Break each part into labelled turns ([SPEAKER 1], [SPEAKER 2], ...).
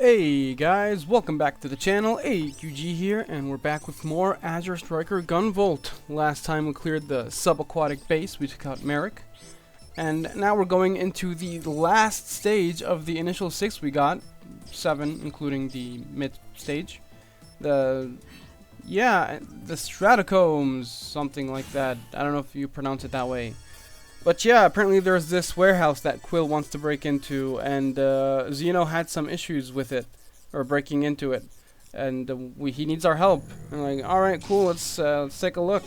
[SPEAKER 1] Hey guys, welcome back to the channel. AQG here, and we're back with more Azure Striker Gunvolt. Last time we cleared the subaquatic base, we took out Merrick. And now we're going into the last stage of the initial 6 we got. 7, including the mid stage. The Stratacombs, something like that. I don't know if you pronounce it that way. But yeah, apparently there's this warehouse that Quill wants to break into, and Xeno had some issues with it, or breaking into it, and he needs our help. And like, all right, cool, let's take a look.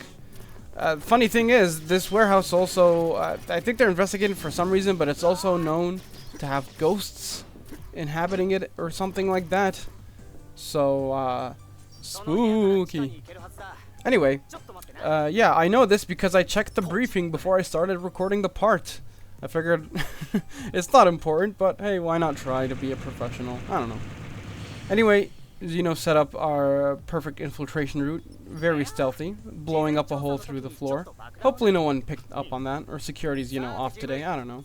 [SPEAKER 1] Funny thing is, this warehouse also, I think they're investigating for some reason, but it's also known to have ghosts inhabiting it or something like that. So spooky. Anyway, yeah, I know this because I checked the briefing before I started recording the part. I figured it's not important, but hey, why not try to be a professional? I don't know. Anyway, Xeno set up our perfect infiltration route. Very stealthy, blowing up a hole through the floor. Hopefully no one picked up on that, or security's, off today, I don't know.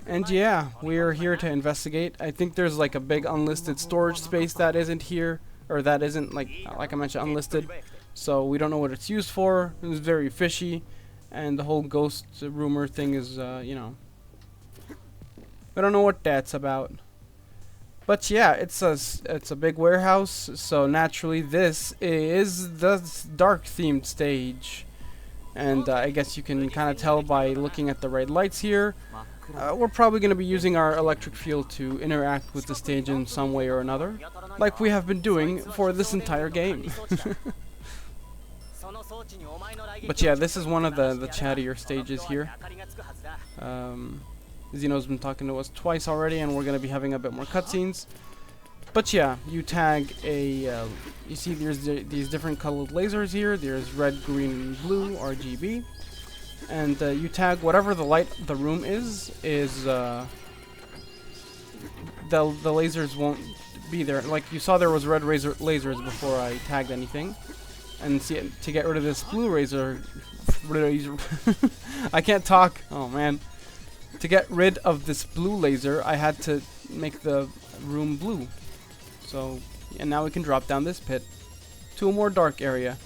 [SPEAKER 1] And yeah, we're here to investigate. I think there's like a big unlisted storage space that isn't here, or that isn't, like I mentioned, unlisted. So we don't know what it's used for. It's very fishy, and the whole ghost rumor thing is, we don't know what that's about. But yeah, it's a big warehouse, so naturally this is the dark themed stage. And I guess you can kind of tell by looking at the red lights here. We're probably going to be using our electric field to interact with the stage in some way or another, like we have been doing for this entire game. But yeah, this is one of the chattier stages here. Xeno's been talking to us twice already, and we're going to be having a bit more cutscenes. But yeah, you tag a, you see there's these different colored lasers here. There's red, green, blue, RGB. And you tag whatever the light the room is the lasers won't be there. Like you saw there was red lasers before I tagged anything. And see, to get rid of this blue laser, I can't talk, oh man. To get rid of this blue laser, I had to make the room blue. So, and now we can drop down this pit to a more dark area.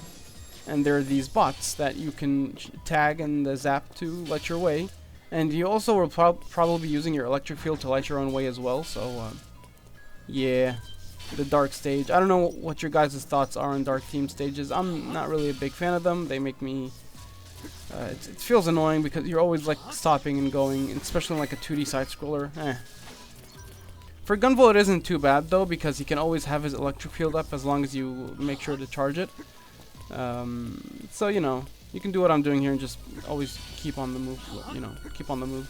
[SPEAKER 1] And there are these bots that you can tag and zap to light your way. And you also will probably be using your electric field to light your own way as well. So, yeah, the dark stage. I don't know what your guys' thoughts are on dark theme stages. I'm not really a big fan of them. They make me... it feels annoying because you're always like stopping and going, especially in like a 2D side-scroller. For Gunvolt it isn't too bad though, because he can always have his electric field up as long as you make sure to charge it. So you can do what I'm doing here and just always keep on the move, keep on the move.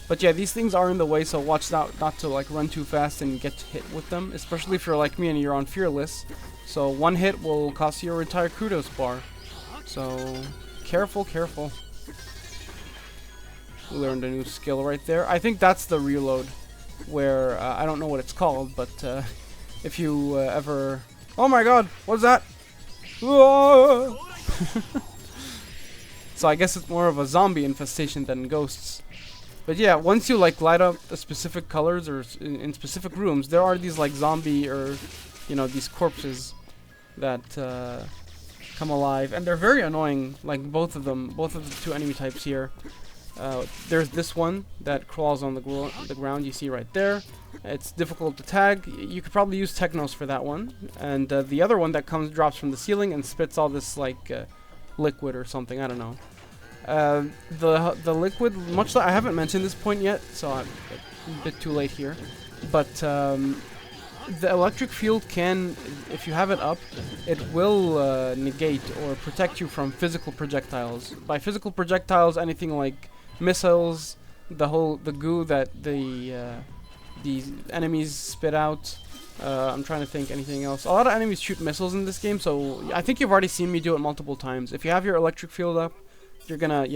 [SPEAKER 1] But yeah, these things are in the way, so watch out not to like run too fast and get hit with them, especially if you're like me and you're on Fearless. So one hit will cost you your entire kudos bar. So careful, careful. We learned a new skill right there. I think that's the reload, where I don't know what it's called, but if you ever... Oh my god, what's that? So I guess it's more of a zombie infestation than ghosts. But yeah, once you like light up the specific colors or in specific rooms, there are these like zombie or these corpses that come alive, and they're very annoying. Like both of the two enemy types here. There's this one that crawls on the ground, you see right there. It's difficult to tag. You could probably use Technos for that one. And the other one that drops from the ceiling and spits all this like liquid or something, I don't know. The liquid, much like I haven't mentioned this point yet, so I'm a bit too late here. But the electric field can, if you have it up, it will negate or protect you from physical projectiles. By physical projectiles, anything like missiles, the goo that the enemies spit out. I'm trying to think anything else. A lot of enemies shoot missiles in this game, so I think you've already seen me do it multiple times. If you have your electric field up, you're gonna,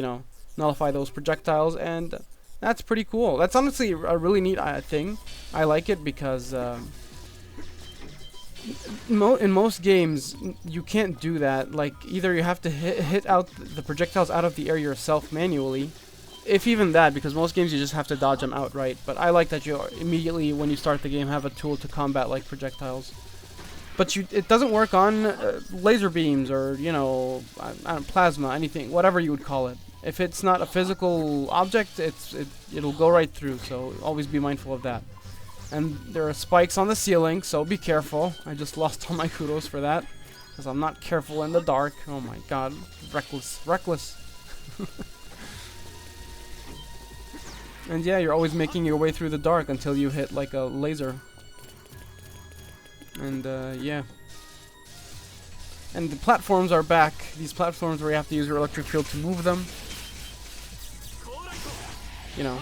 [SPEAKER 1] nullify those projectiles, and that's pretty cool. That's honestly a really neat thing. I like it because in most games you can't do that. Like either you have to hit out the projectiles out of the air yourself manually, if even that, because most games you just have to dodge them outright. But I like that you immediately, when you start the game, have a tool to combat like projectiles. But it doesn't work on laser beams or, you know, plasma, anything, whatever you would call it. If it's not a physical object, it'll go right through, so always be mindful of that. And there are spikes on the ceiling, so be careful. I just lost all my kudos for that, because I'm not careful in the dark. Oh my god, reckless, reckless. And yeah, you're always making your way through the dark until you hit like a laser. And yeah. And the platforms are back. These platforms where you have to use your electric field to move them. You know,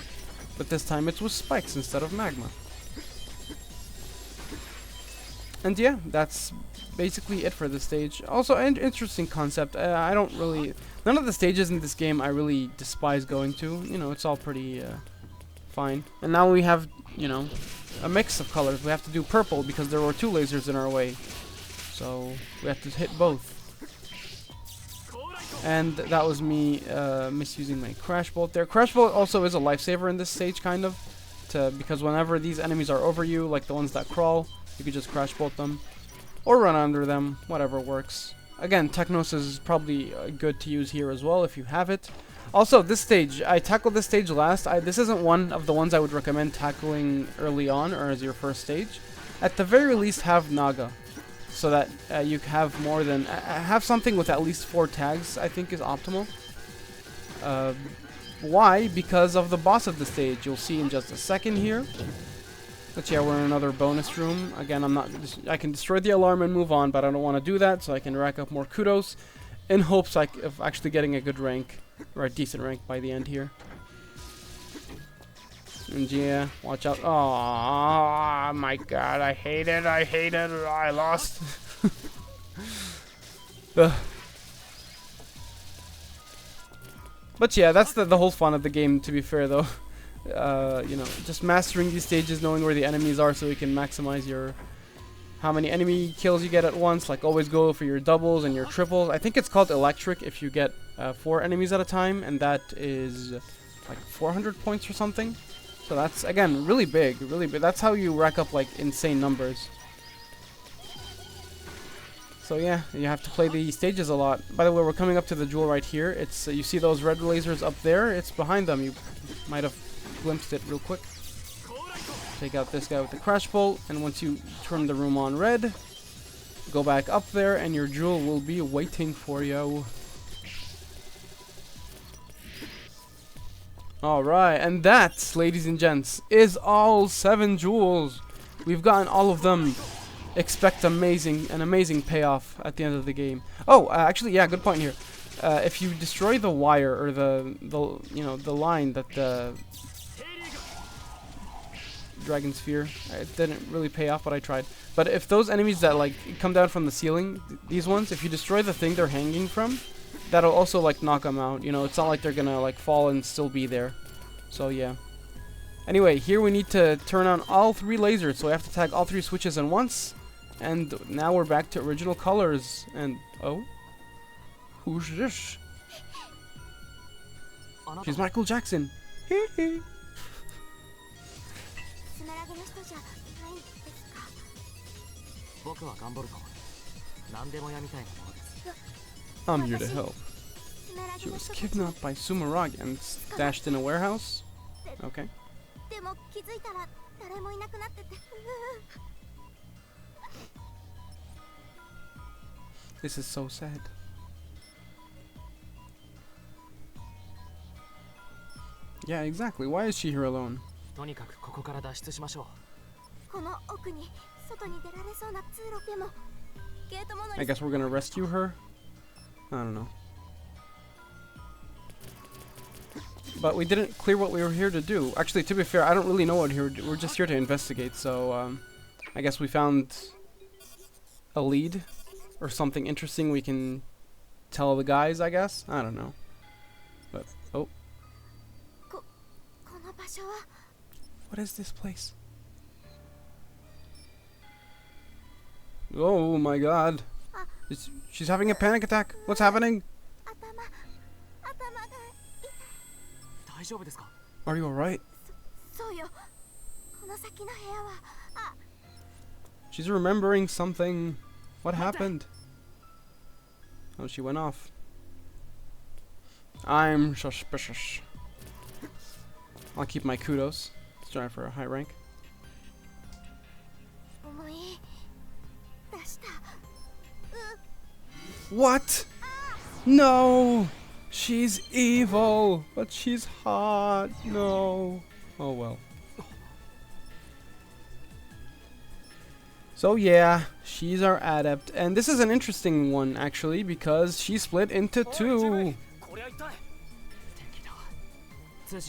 [SPEAKER 1] but this time it's with spikes instead of magma. And yeah, that's basically it for this stage. Also, an interesting concept. I don't really... None of the stages in this game I really despise going to. You know, it's all pretty fine. And now we have, you know, a mix of colors. We have to do purple because there were 2 lasers in our way. So we have to hit both. And that was me misusing my Crash Bolt there. Crash Bolt also is a lifesaver in this stage, kind of. Because whenever these enemies are over you, like the ones that crawl, you could just Crash Bolt them. Or run under them, whatever works. Again, Technos is probably good to use here as well if you have it. Also, this stage, I tackled this stage last. This isn't one of the ones I would recommend tackling early on or as your first stage. At the very least, have Naga. So that you have more than... have something with at least 4 tags, I think is optimal. Why? Because of the boss of the stage. You'll see in just a second here. But yeah, we're in another bonus room. Again, I can destroy the alarm and move on, but I don't want to do that, so I can rack up more kudos in hopes of actually getting a good rank, or a decent rank by the end here. And yeah, watch out. Oh my god, I hate it, I lost. But yeah, that's the whole fun of the game, to be fair though. You know, just mastering these stages, knowing where the enemies are so you can maximize your how many enemy kills you get at once. Like, always go for your doubles and your triples. I think it's called electric if you get 4 enemies at a time, and that is like 400 points or something. So that's, again, really big, really big. That's how you rack up like insane numbers. So yeah, you have to play the stages a lot. By the way, we're coming up to the jewel right here. It's you see those red lasers up there? It's behind them. You might have glimpsed it real quick. Take out this guy with the Crash Bolt, and once you turn the room on red, go back up there, and your jewel will be waiting for you. Alright, and that, ladies and gents, is all 7 jewels. We've gotten all of them. Expect an amazing payoff at the end of the game. Oh, actually, yeah, good point here. If you destroy the wire or the line that the Dragon Sphere, it didn't really pay off, but I tried. But if those enemies that like come down from the ceiling, these ones, if you destroy the thing they're hanging from, that'll also like knock them out. You know, it's not like they're gonna like fall and still be there. So yeah. Anyway, here we need to turn on all 3 lasers, so we have to tag all 3 switches at once. And now we're back to original colors. And oh, who's this? She's Michael Jackson. I'm here to help. She was kidnapped by Sumeragi and stashed in a warehouse? Okay. This is so sad. Yeah, exactly. Why is she here alone? I guess we're gonna rescue her? I don't know. But we didn't clear what we were here to do. Actually, to be fair, I don't really know what we're just here to investigate, so I guess we found a lead or something interesting we can tell the guys, I guess? I don't know. But, oh. What is this place? Oh my god. She's having a panic attack. What's happening? Are you alright?
[SPEAKER 2] そうよ。この先の部屋は、あ、
[SPEAKER 1] She's remembering something. What happened? Oh, she went off. I'm suspicious. I'll keep my kudos. Let's try for a high rank.
[SPEAKER 2] 思い出した。
[SPEAKER 1] What? No! She's evil, but she's hot. No. Oh well. So yeah, she's our adept, and this is an interesting one actually because she split into two.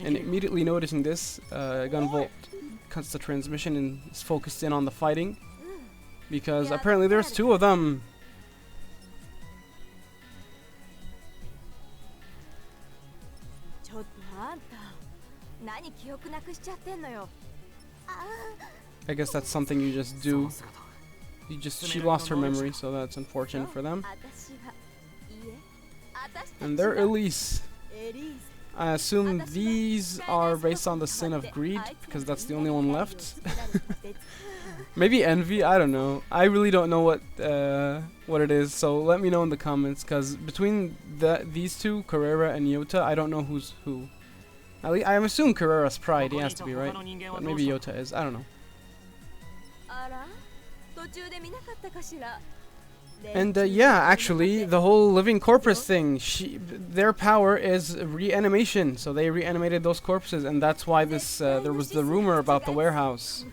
[SPEAKER 1] And immediately noticing this, Gunvolt cuts the transmission and is focused in on the fighting because apparently there's two of them.
[SPEAKER 2] ちょっとあんた、何記憶なくしちゃってんのよ。
[SPEAKER 1] I guess that's something you just do. She lost her memory, so that's unfortunate for them. And they're Elise. I assume these are based on the sin of greed, because that's the only one left. Maybe envy, I don't know. I really don't know what it is, so let me know in the comments, because between these two, Carrera and Yota, I don't know who's who. At least, I assume Carrera's pride, he has to be, right? But maybe Yota is, I don't know. And yeah, actually, the whole living corpus thing, their power is reanimation, so they reanimated those corpses, and that's why this there was the rumor about the warehouse,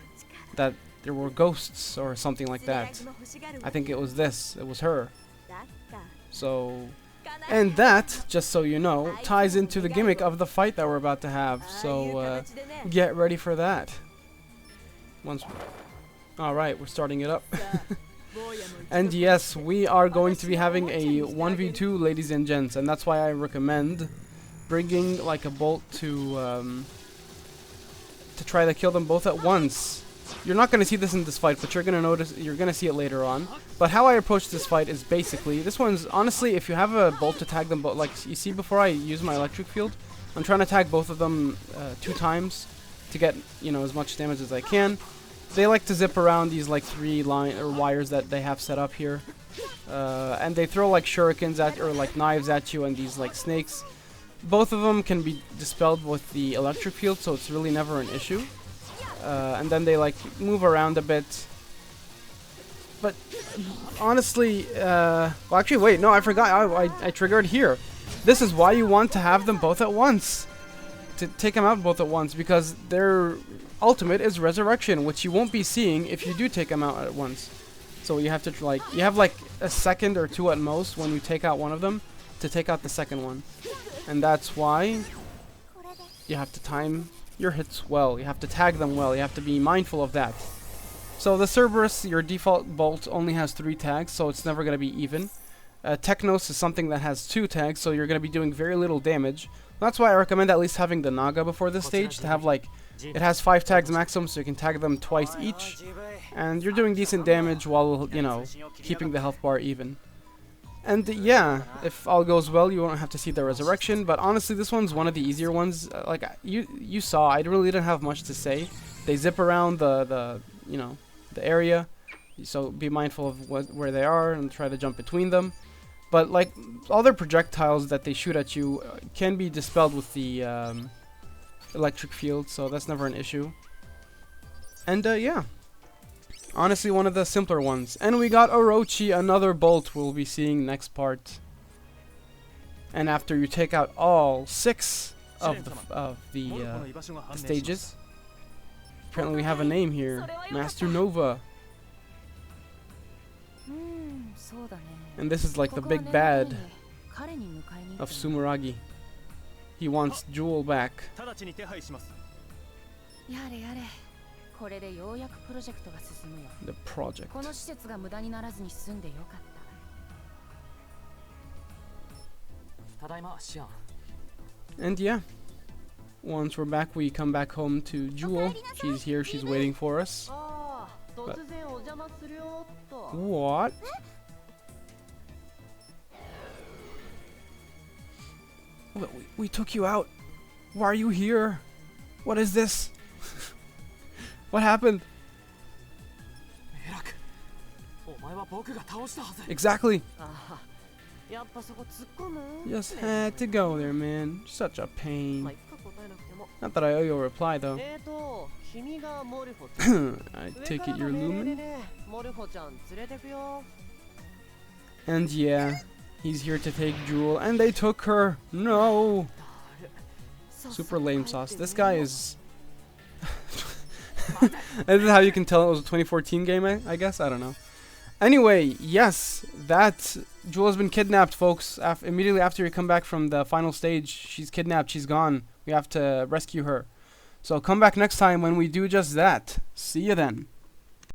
[SPEAKER 1] that there were ghosts or something like that. I think it was her. So, and that, just so you know, ties into the gimmick of the fight that we're about to have, so get ready for that. Alright, we're starting it up. And yes, we are going to be having a 1v2, ladies and gents, and that's why I recommend bringing like a bolt to try to kill them both at once. You're not going to see this in this fight, but you're going to see it later on. But how I approach this fight is basically, this one's, honestly, if you have a bolt to tag them both, like you see before I use my electric field, I'm trying to tag both of them 2 times to get, you know, as much damage as I can. They like to zip around these like 3 wires that they have set up here, and they throw like shurikens at or like knives at you and these like snakes. Both of them can be dispelled with the electric field, so it's really never an issue. And then they like move around a bit. But honestly, well actually wait, no, I forgot. I triggered here. This is why you want to have them both at once, to take them out both at once, because their ultimate is resurrection, which you won't be seeing if you do take them out at once. So you have to you have like a second or 2 at most when you take out one of them to take out the second one, and that's why you have to time your hits well. You have to tag them well. You have to be mindful of that. So the Cerberus, your default bolt, only has 3 tags, so it's never going to be even. Technos is something that has 2 tags, so you're going to be doing very little damage. That's why I recommend at least having the Naga before this stage to have like, it has 5 tags maximum, so you can tag them twice each, and you're doing decent damage while, you know, keeping the health bar even. And yeah, if all goes well, you won't have to see the resurrection, but honestly this one's one of the easier ones. Like you saw, I really didn't have much to say. They zip around the you know, the area, so be mindful of where they are and try to jump between them. But like all their projectiles that they shoot at you can be dispelled with the electric field, so that's never an issue. And yeah, honestly one of the simpler ones. And we got Orochi, another bolt we'll be seeing next part. And after you take out all 6 of the stages, apparently we have a name here, Master Nova. And this is like the big bad of Sumeragi. He wants Jewel back. The project. And yeah, once we're back, we come back home to Jewel. She's here, she's waiting for us. But what? We took you out. Why are you here? What is this? What happened?
[SPEAKER 3] エラクお前は僕が倒したはず
[SPEAKER 1] Exactly.
[SPEAKER 3] ああやっぱそこ突っ込む
[SPEAKER 1] Just had to go there, man. Such a
[SPEAKER 3] ま
[SPEAKER 1] pain.
[SPEAKER 3] あいっか答えなくても
[SPEAKER 1] Not that I owe you a reply, though.
[SPEAKER 3] 君がモルフォ
[SPEAKER 1] I
[SPEAKER 3] 上
[SPEAKER 1] take
[SPEAKER 3] から
[SPEAKER 1] it
[SPEAKER 3] の
[SPEAKER 1] you're
[SPEAKER 3] 命令で
[SPEAKER 1] Lumen?
[SPEAKER 3] ねモルフォちゃん連れてくよ
[SPEAKER 1] And yeah, he's here to take Jewel, and they took her. No.
[SPEAKER 3] だる
[SPEAKER 1] Super lame sauce. This guy is. This is how you can tell it was a 2014 game, I guess. I don't know. Anyway, yes, that Jewel has been kidnapped, folks. Immediately after we come back from the final stage, she's kidnapped. She's gone. We have to rescue her. So come back next time when we do just that. See you then.